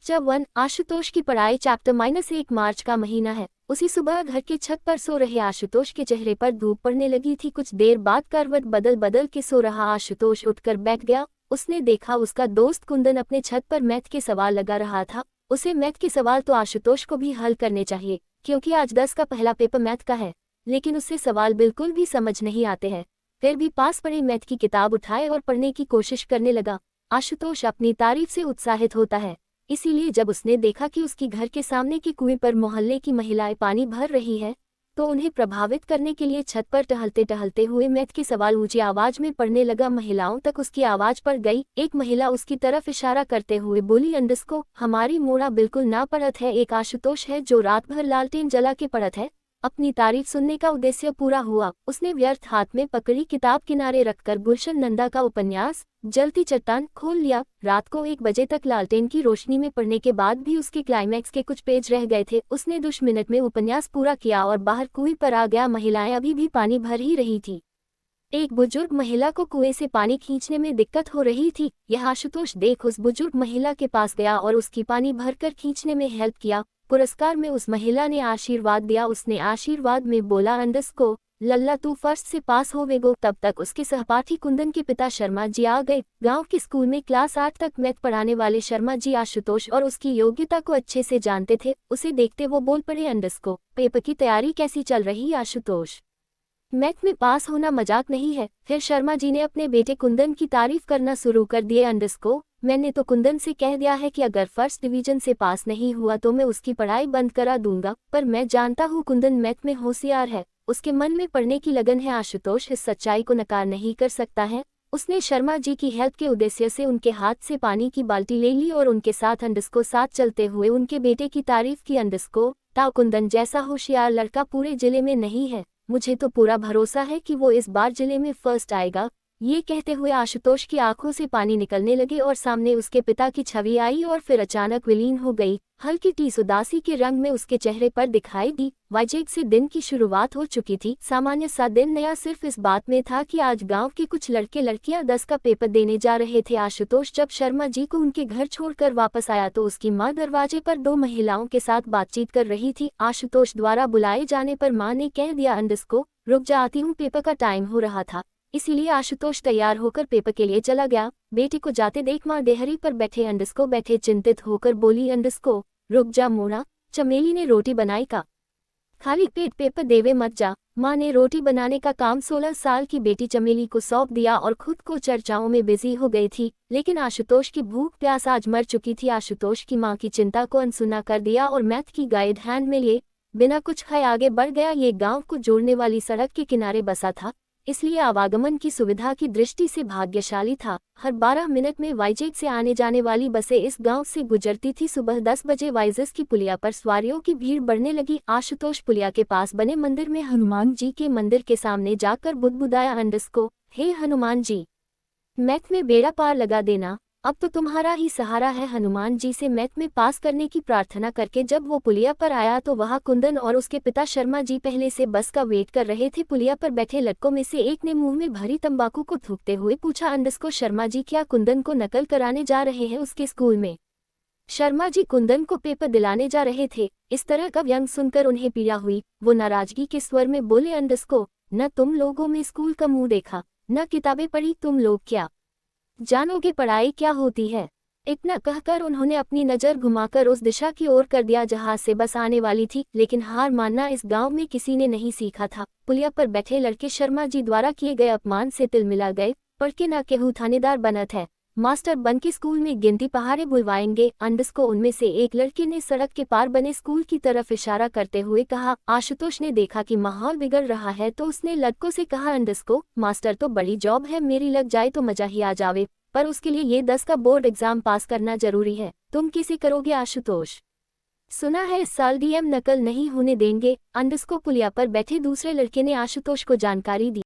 Chapter 1 Ashutosh की पढ़ाई chapter -1 मार्च का महीना है। उसी सुबह घर के छत पर सो रहे आशुतोष के चेहरे पर धूप पड़ने लगी थी। कुछ देर बाद करवट बदल बदल के सो रहा आशुतोष उठकर बैठ गया। उसने देखा उसका दोस्त कुंदन अपने छत पर मैथ के सवाल लगा रहा था। उसे मैथ के सवाल तो आशुतोष को भी हल करने चाहिए, क्योंकि आज 10 का पहला पेपर मैथ का है। लेकिन उससे सवाल बिल्कुल भी समझ नहीं आते हैं। फिर भी पास पड़े मैथ की किताब उठाए और पढ़ने की कोशिश करने लगा। आशुतोष अपनी तारीफ से उत्साहित होता है, इसीलिए जब उसने देखा कि उसकी घर के सामने के कुएं पर मोहल्ले की महिलाएं पानी भर रही है, तो उन्हें प्रभावित करने के लिए छत पर टहलते टहलते हुए मैथ के सवाल ऊंची आवाज में पढ़ने लगा। महिलाओं तक उसकी आवाज पड़ गई। एक महिला उसकी तरफ इशारा करते हुए बोली, अंडस्को हमारी मोड़ा बिल्कुल ना पढ़त है। एक आशुतोष है जो रात भर लालटेन जला के पढ़त है। अपनी तारीफ सुनने का उद्देश्य पूरा हुआ। उसने व्यर्थ हाथ में पकड़ी किताब किनारे रखकर गुलशन नंदा का उपन्यास जलती चट्टान खोल लिया। रात को 1 बजे तक लालटेन की रोशनी में पढ़ने के बाद भी उसके क्लाइमैक्स के कुछ पेज रह गए थे। उसने 2 मिनट में उपन्यास पूरा किया और बाहर कुएं पर आ गया। महिलाएं अभी भी पानी भर ही रही थी। एक बुजुर्ग महिला को कुएं से पानी खींचने में दिक्कत हो रही थी। यह आशुतोष देख उस बुजुर्ग महिला के पास गया और उसकी पानी भरकर खींचने में हेल्प किया। पुरस्कार में उस महिला ने आशीर्वाद दिया। उसने आशीर्वाद में बोला, अंडस्को लल्ला तू फर्स्ट से पास होवेगो। तब तक उसके सहपाठी कुंदन के पिता शर्मा जी आ गए। गांव के स्कूल में क्लास 8 तक मैथ पढ़ाने वाले शर्मा जी आशुतोष और उसकी योग्यता को अच्छे से जानते थे। उसे देखते वो बोल पड़े, अंडस्को पेपर की तैयारी कैसी चल रही आशुतोष? मैथ में पास होना मजाक नहीं है। फिर शर्मा जी ने अपने बेटे कुंदन की तारीफ करना शुरू कर दिए। अंडस्को मैंने तो कुंदन से कह दिया है कि अगर फर्स्ट डिवीजन से पास नहीं हुआ तो मैं उसकी पढ़ाई बंद करा दूंगा। पर मैं जानता हूँ कुंदन मैथ में होशियार है, उसके मन में पढ़ने की लगन है। आशुतोष इस सच्चाई को नकार नहीं कर सकता है। उसने शर्मा जी की हेल्प के उद्देश्य से उनके हाथ से पानी की बाल्टी ले ली और उनके साथ अंडस्को साथ चलते हुए उनके बेटे की तारीफ की। अंडस्को ताऊ कुंदन जैसा होशियार लड़का पूरे जिले में नहीं है। मुझे तो पूरा भरोसा है कि वो इस बार जिले में फर्स्ट आएगा। ये कहते हुए आशुतोष की आंखों से पानी निकलने लगे और सामने उसके पिता की छवि आई और फिर अचानक विलीन हो गई। हल्की टीस उदासी के रंग में उसके चेहरे पर दिखाई दी। वाइजेक से दिन की शुरुआत हो चुकी थी। सामान्य सा दिन, नया सिर्फ इस बात में था कि आज गांव के कुछ लड़के लड़कियां 10 का पेपर देने जा रहे थे। आशुतोष जब शर्मा जी को उनके घर छोड़कर वापस आया तो उसकी मां दरवाजे पर 2 महिलाओं के साथ बातचीत कर रही थी। आशुतोष द्वारा बुलाए जाने पर मां ने कह दिया, अंडस्को रुक जा, आती हूँ, पेपर का टाइम हो रहा था। इसीलिए आशुतोष तैयार होकर पेपर के लिए चला गया। बेटे को जाते देख मां डेहरी पर बैठे अंडस्को बैठे चिंतित होकर बोली, अंडस्को रुक जा मोना, चमेली ने रोटी बनाई का, खाली पेट पेपर देवे मत जा। मां ने रोटी बनाने का काम 16 साल की बेटी चमेली को सौंप दिया और खुद को चर्चाओं में बिजी हो गई थी। लेकिन आशुतोष की भूख प्यास आज मर चुकी थी। आशुतोष की मां की चिंता को अनसुना कर दिया और मैथ की गाइड हैंड में लिए बिना कुछ खाए आगे बढ़ गया। ये गांव को जोड़ने वाली सड़क के किनारे बसा था, इसलिए आवागमन की सुविधा की दृष्टि से भाग्यशाली था। हर 12 मिनट में वाइजेक से आने जाने वाली बसें इस गांव से गुजरती थी। सुबह 10 बजे वाइजेस की पुलिया पर सवारियों की भीड़ बढ़ने लगी। आशुतोष पुलिया के पास बने मंदिर में हनुमान जी के मंदिर के सामने जाकर बुदबुदाया, अंडस्को हे हनुमान जी, मैथ में बेड़ा पार लगा देना, अब तो तुम्हारा ही सहारा है। हनुमान जी से मैथ में पास करने की प्रार्थना करके जब वो पुलिया पर आया तो वहाँ कुंदन और उसके पिता शर्मा जी पहले से बस का वेट कर रहे थे। पुलिया पर बैठे लड़कों में से एक ने मुंह में भरी तंबाकू को थूकते हुए पूछा, अंडस्को शर्मा जी क्या कुंदन को नकल कराने जा रहे हैं उसके स्कूल में? शर्मा जी कुंदन को पेपर दिलाने जा रहे थे। इस तरह का व्यंग सुनकर उन्हें पीड़ा हुई। वो नाराजगी के स्वर में बोले, अंडस्को न तुम लोगों में स्कूल का मुंह देखा, न किताबें पढ़ी, तुम लोग क्या जानोगे पढ़ाई क्या होती है? इतना कहकर उन्होंने अपनी नज़र घुमाकर उस दिशा की ओर कर दिया जहां से बस आने वाली थी। लेकिन हार मानना इस गांव में किसी ने नहीं सीखा था। पुलिया पर बैठे लड़के शर्मा जी द्वारा किए गए अपमान से तिलमिला गए। पढ़ के ना केहू थानेदार बनत है, मास्टर बन के स्कूल में गिनती पहाड़े बुलवाएंगे। अंडस्को उनमें से एक लड़के ने सड़क के पार बने स्कूल की तरफ इशारा करते हुए कहा। आशुतोष ने देखा कि माहौल बिगड़ रहा है तो उसने लड़कों से कहा, अंडस्को मास्टर तो बड़ी जॉब है, मेरी लग जाए तो मजा ही आ जावे, पर उसके लिए ये 10 का बोर्ड एग्जाम पास करना जरूरी है। तुम कैसे करोगे आशुतोष? सुना है इस साल डीएम नकल नहीं होने देंगे। अंडस्को पुलिया पर बैठे दूसरे लड़के ने आशुतोष को जानकारी दी।